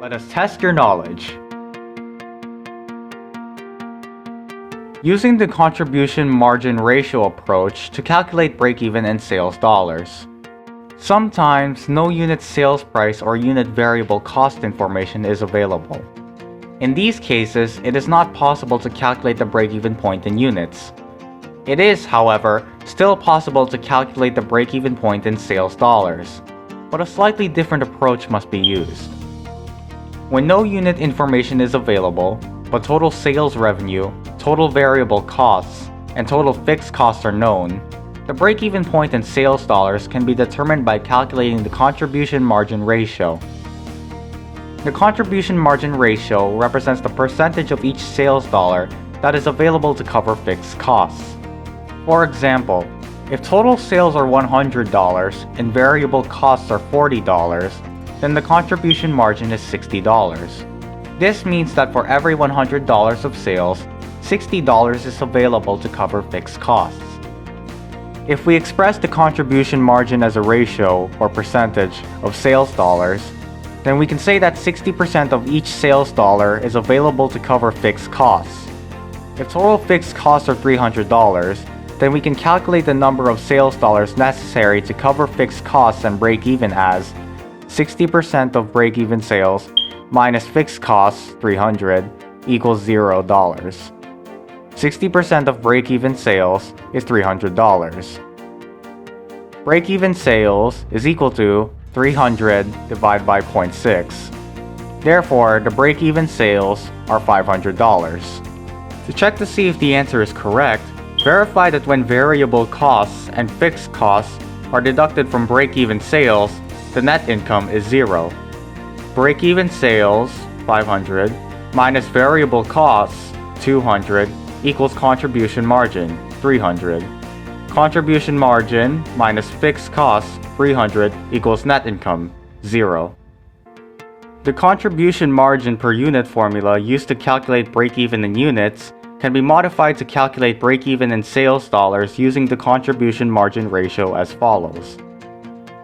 Let us test your knowledge. Using the contribution margin ratio approach to calculate break-even in sales dollars. Sometimes no unit sales price or unit variable cost information is available. In these cases, it is not possible to calculate the break-even point in units. It is, however, still possible to calculate the break-even point in sales dollars, but a slightly different approach must be used. When no unit information is available, but total sales revenue, total variable costs, and total fixed costs are known, the break-even point in sales dollars can be determined by calculating the contribution margin ratio. The contribution margin ratio represents the percentage of each sales dollar that is available to cover fixed costs. For example, if total sales are $100 and variable costs are $40, then the contribution margin is $60. This means that for every $100 of sales, $60 is available to cover fixed costs. If we express the contribution margin as a ratio or percentage of sales dollars, then we can say that 60% of each sales dollar is available to cover fixed costs. If total fixed costs are $300, then we can calculate the number of sales dollars necessary to cover fixed costs and break even as 60% of break-even sales minus fixed costs, 300, equals $0. 60% of break-even sales is $300. Break-even sales is equal to 300 divided by 0.6. Therefore, the break-even sales are $500. To check to see if the answer is correct, verify that when variable costs and fixed costs are deducted from break-even sales, the net income is 0. Break-even sales, 500, minus variable costs, 200, equals contribution margin, 300. Contribution margin minus fixed costs, 300, equals net income, 0. The contribution margin per unit formula used to calculate break-even in units can be modified to calculate break-even in sales dollars using the contribution margin ratio as follows.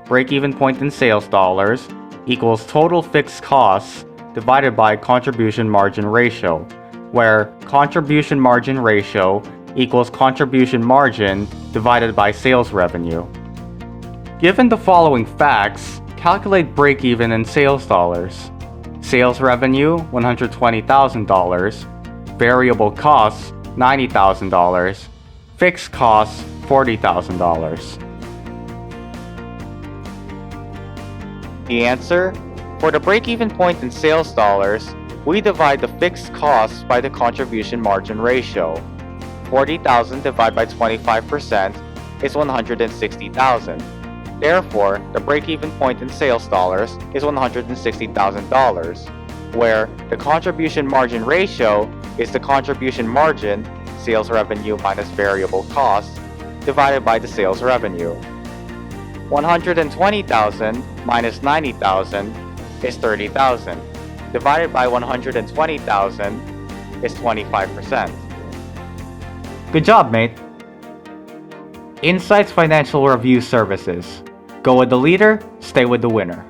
Break-even point in sales dollars equals total fixed costs divided by contribution margin ratio, where contribution margin ratio equals contribution margin divided by sales revenue. Given the following facts, calculate break-even in sales dollars. Sales revenue, $120,000. Variable costs, $90,000. Fixed costs, $40,000. The answer? For the break-even point in sales dollars, we divide the fixed costs by the contribution margin ratio. 40,000 divided by 25% is 160,000. Therefore, the break-even point in sales dollars is $160,000, where the contribution margin ratio is the contribution margin, sales revenue minus variable costs, divided by the sales revenue. 120,000 minus 90,000 is 30,000. Divided by 120,000 is 25%. Good job, mate. Insights Financial Review Services. Go with the leader, stay with the winner.